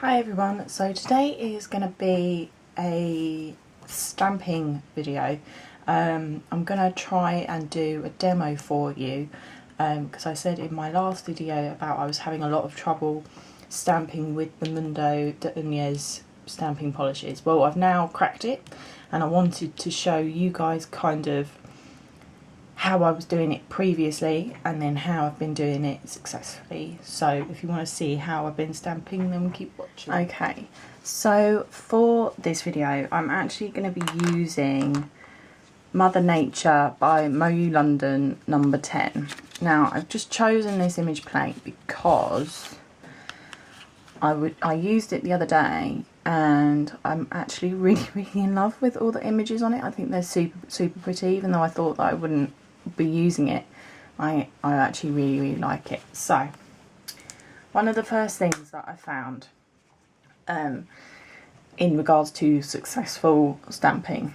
Hi everyone, so today is going to be a stamping video. I'm going to try and do a demo for you because I said in my last video about I was having a lot of trouble stamping with the Mundo De Unas stamping polishes. Well, I've now cracked it and I wanted to show you guys kind of how I was doing it previously and then how I've been doing it successfully. So if you want to see how I've been stamping, then keep watching. Okay, so for this video I'm actually going to be using Mother Nature by Moyou London number 10. Now I've just chosen this image plate because I used it the other day and I'm actually really in love with all the images on it. I think they're super pretty, even though I thought that I wouldn't be using it. I actually really like it. So one of the first things that I found in regards to successful stamping,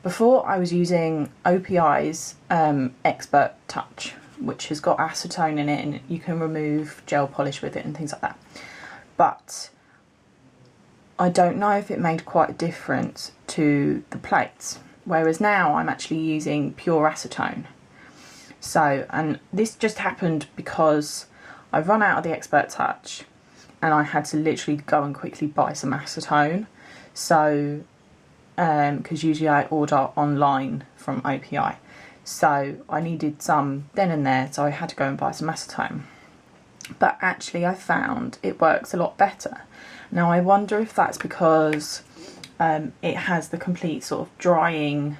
before I was using OPI's Expert Touch, which has got acetone in it and you can remove gel polish with it and things like that, but I don't know if it made quite a difference to the plates, whereas now I'm actually using pure acetone. So, and this just happened because I've run out of the Expert Touch and I had to literally go and quickly buy some acetone. So, because usually I order online from OPI, so I needed some then and there, so I had to go and buy some acetone. But actually I found it works a lot better. Now I wonder if that's because it has the complete sort of drying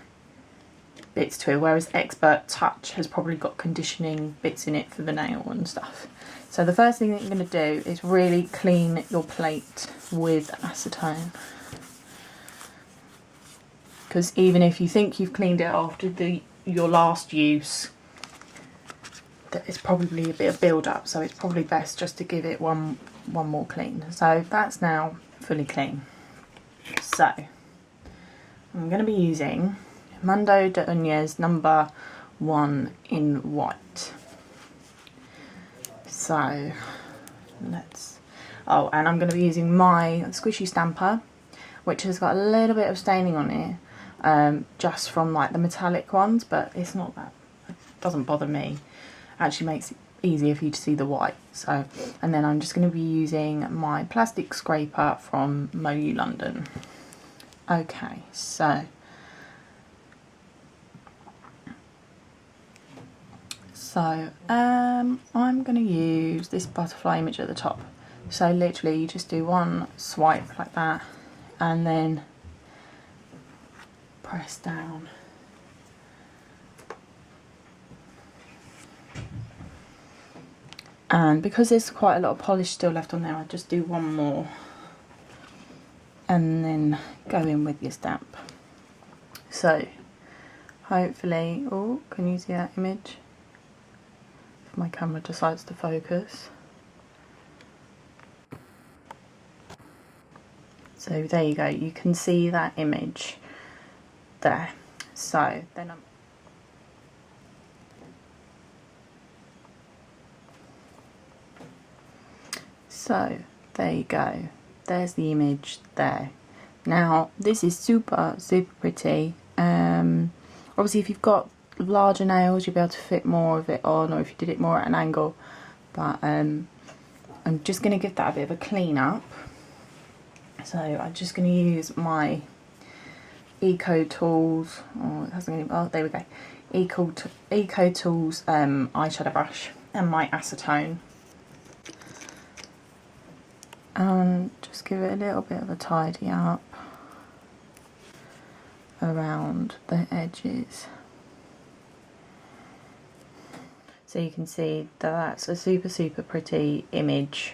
bits to it, whereas Expert Touch has probably got conditioning bits in it for the nail and stuff. So the first thing that you're going to do is really clean your plate with acetone, because even if you think you've cleaned it after your last use, there's probably a bit of build up, so it's probably best just to give it one more clean. So that's now fully clean. So I'm going to be using Mundo De Unas number 1 in white. So let's, oh, and I'm going to be using my squishy stamper, which has got a little bit of staining on it, just from like the metallic ones, but it's not that, it doesn't bother me. Actually makes it easier for you to see the white. So, and then I'm just going to be using my plastic scraper from Moyou London. Okay, so I'm going to use this butterfly image at the top. So literally you just do one swipe like that and then press down. And because there's quite a lot of polish still left on there, I just do one more and then go in with your stamp. So hopefully, oh, can you see that image? If my camera decides to focus. So there you go, you can see that image there. So then so there you go, there's the image there. Now this is super pretty. Obviously if you've got larger nails you'll be able to fit more of it on, or if you did it more at an angle, but I'm just going to give that a bit of a clean up. So I'm just going to use my Eco Tools, oh it hasn't even, oh there we go, Eco Tools eyeshadow brush and my acetone, and just give it a little bit of a tidy up around the edges. So you can see that that's a super pretty image,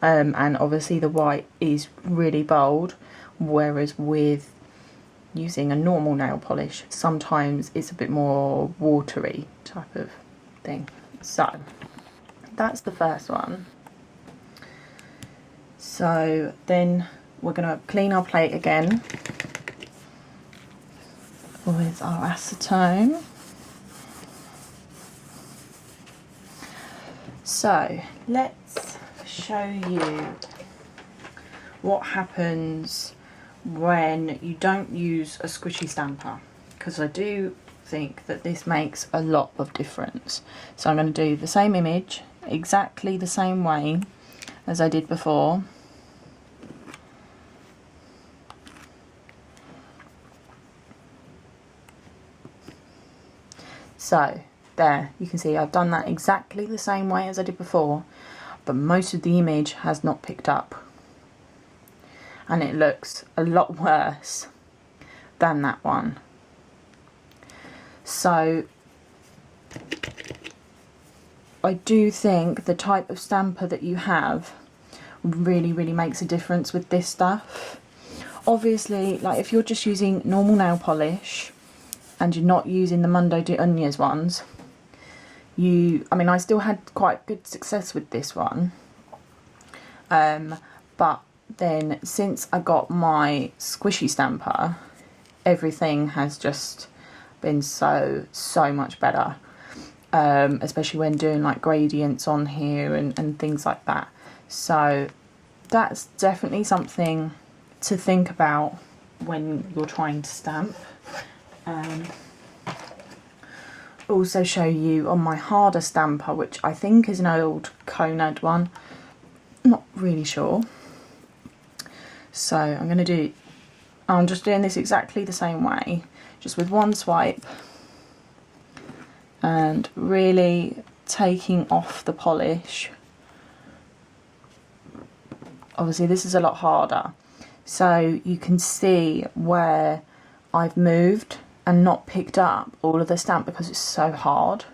and obviously the white is really bold, whereas with using a normal nail polish sometimes it's a bit more watery type of thing. So that's the first one. So then we're going to clean our plate again with our acetone. So let's show you what happens when you don't use a squishy stamper, because I do think that this makes a lot of difference. So I'm going to do the same image exactly the same way as I did before. So there, you can see I've done that exactly the same way as I did before, but most of the image has not picked up, and it looks a lot worse than that one. So I do think the type of stamper that you have really makes a difference with this stuff. Obviously, like if you're just using normal nail polish and you're not using the Mundo De Unas ones, I mean, I still had quite good success with this one, but then since I got my squishy stamper, everything has just been so much better, especially when doing like gradients on here and things like that. So that's definitely something to think about when you're trying to stamp. Also show you on my harder stamper, which I think is an old Conad one, not really sure. So I'm just doing this exactly the same way, just with one swipe, and really taking off the polish. Obviously this is a lot harder, so you can see where I've moved and not picked up all of the stamp because it's so hard.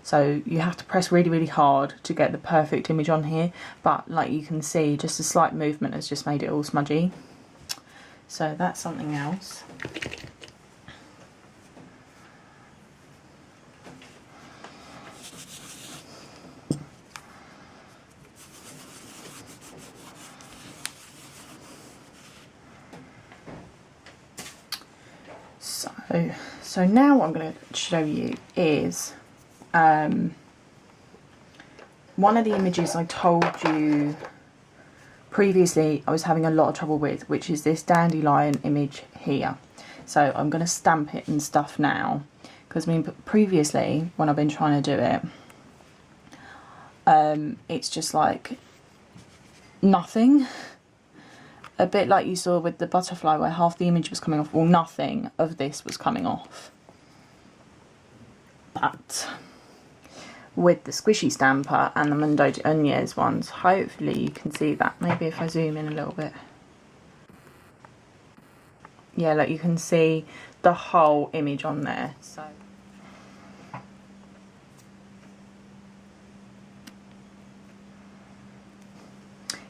So you have to press really hard to get the perfect image on here, but like you can see, just a slight movement has just made it all smudgy. So that's something else. So now what I'm going to show you is one of the images I told you previously I was having a lot of trouble with, which is this dandelion image here. So I'm going to stamp it and stuff now, because I mean previously when I've been trying to do it, it's just like nothing. A bit like you saw with the butterfly where half the image was coming off. Well, nothing of this was coming off. But with the squishy stamper and the Mundo De Unas ones, hopefully you can see that. Maybe if I zoom in a little bit. Yeah, like you can see the whole image on there. So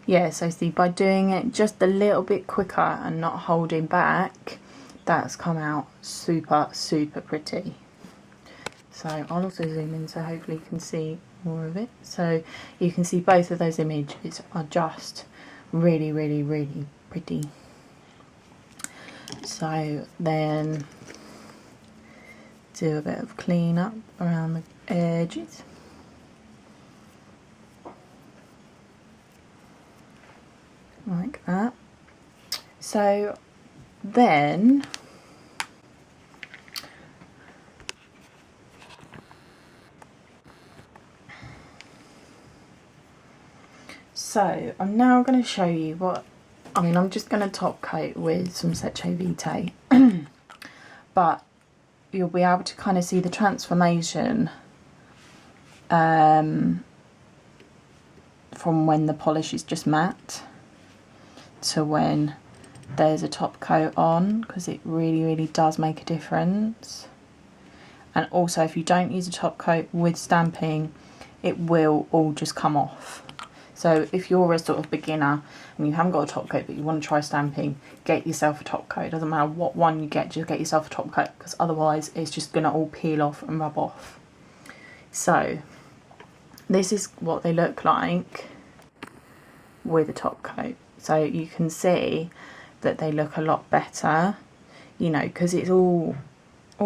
yeah, so see, by doing it just a little bit quicker and not holding back, that's come out super pretty. So I'll also zoom in so hopefully you can see more of it. So you can see both of those images are just really pretty. So then do a bit of clean up around the edges. Like that. So then I'm now going to show you what, I mean, I'm just going to top coat with some Seche Vite, but you'll be able to kind of see the transformation from when the polish is just matte to when there's a top coat on, because it really does make a difference. And also if you don't use a top coat with stamping, it will all just come off. So if you're a sort of beginner and you haven't got a top coat but you want to try stamping, get yourself a top coat. It doesn't matter what one you get, just get yourself a top coat, because otherwise it's just going to all peel off and rub off. So this is what they look like with a top coat. So you can see that they look a lot better, you know, because it's all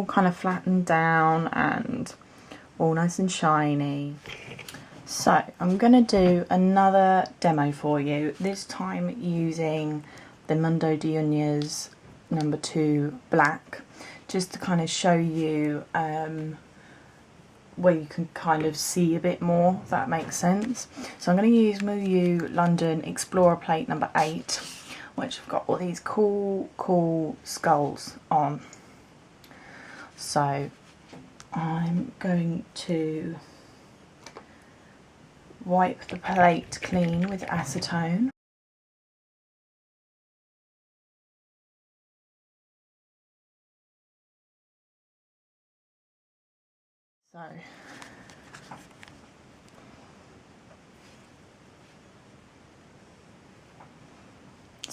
kind of flattened down and all nice and shiny. So I'm going to do another demo for you, this time using the Mundo De Unas number 2 black, just to kind of show you where you can kind of see a bit more, if that makes sense. So I'm going to use Moyou London Explorer plate number 8, which have got all these cool skulls on. So I'm going to wipe the plate clean with acetone.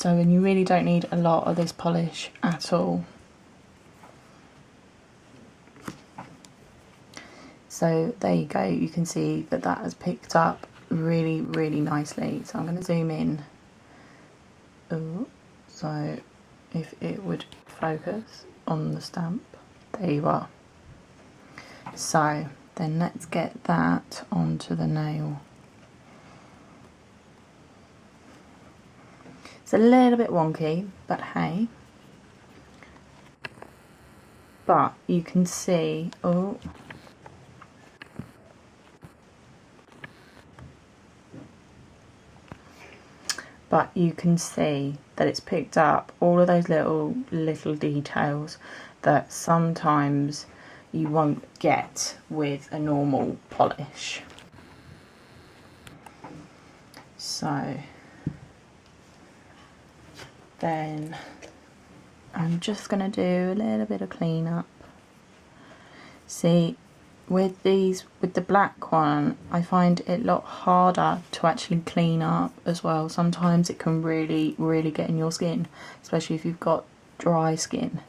And you really don't need a lot of this polish at all. So there you go, you can see that that has picked up really nicely. So I'm going to zoom in. Ooh, so if it would focus on the stamp, there you are. So then let's get that onto the nail. It's a little bit wonky, but hey. But you can see, oh, but you can see that it's picked up all of those little details that sometimes you won't get with a normal polish. So then I'm just going to do a little bit of cleanup. See, with the black one, I find it a lot harder to actually clean up as well. Sometimes it can really get in your skin, especially if you've got dry skin.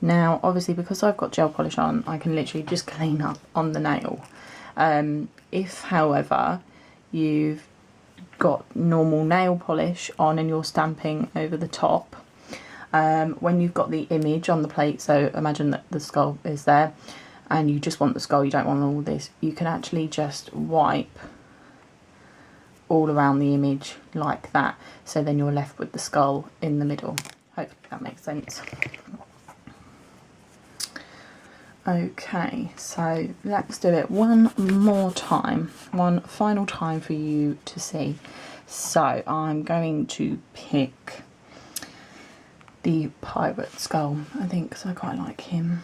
Now obviously, because I've got gel polish on, I can literally just clean up on the nail. If however you've got normal nail polish on and you're stamping over the top, when you've got the image on the plate, so imagine that the skull is there and you just want the skull, you don't want all this, you can actually just wipe all around the image like that, so then you're left with the skull in the middle. Hopefully that makes sense. Okay, so let's do it one more time, one final time for you to see. So I'm going to pick the pirate skull, I think, because I quite like him.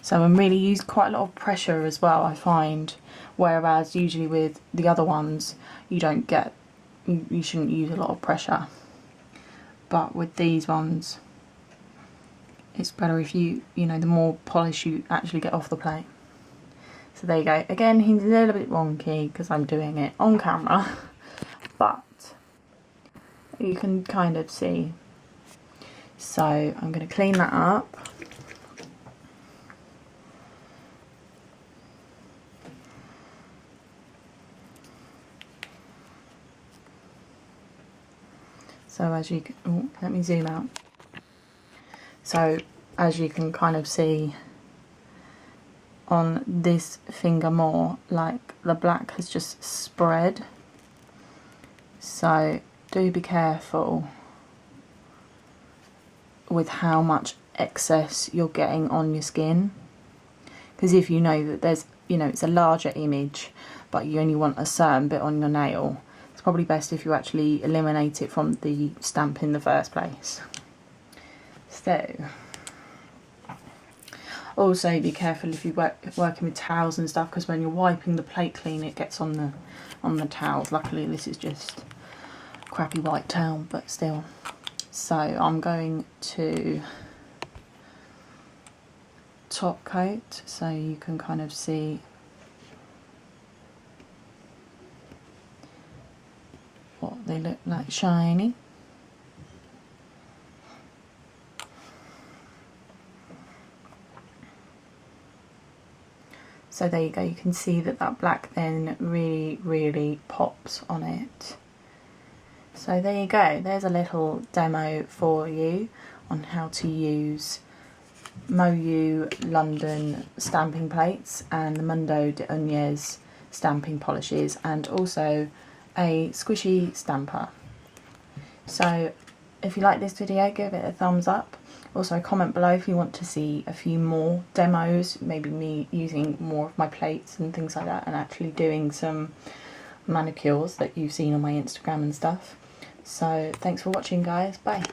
So I'm really using quite a lot of pressure as well, I find, whereas usually with the other ones you don't get, you shouldn't use a lot of pressure. But with these ones, it's better if you know, the more polish you actually get off the plate. So there you go. Again, he's a little bit wonky because I'm doing it on camera, but you can kind of see. So I'm going to clean that up. So as you can, oh, let me zoom out. So as you can kind of see on this finger more, like the black has just spread. So do be careful with how much excess you're getting on your skin, because if you know that there's, you know, it's a larger image but you only want a certain bit on your nail, it's probably best if you actually eliminate it from the stamp in the first place. So also be careful if you're working with towels and stuff, because when you're wiping the plate clean it gets on the towels. Luckily this is just crappy white towel, but still. So I'm going to top coat so you can kind of see what they look like shiny. So there you go, you can see that that black then really pops on it. So there you go, there's a little demo for you on how to use Moyou London stamping plates and the Mundo De Unas stamping polishes, and also a squishy stamper. So if you like this video, give it a thumbs up. Also comment below if you want to see a few more demos, maybe me using more of my plates and things like that, and actually doing some manicures that you've seen on my Instagram and stuff. So thanks for watching, guys. Bye.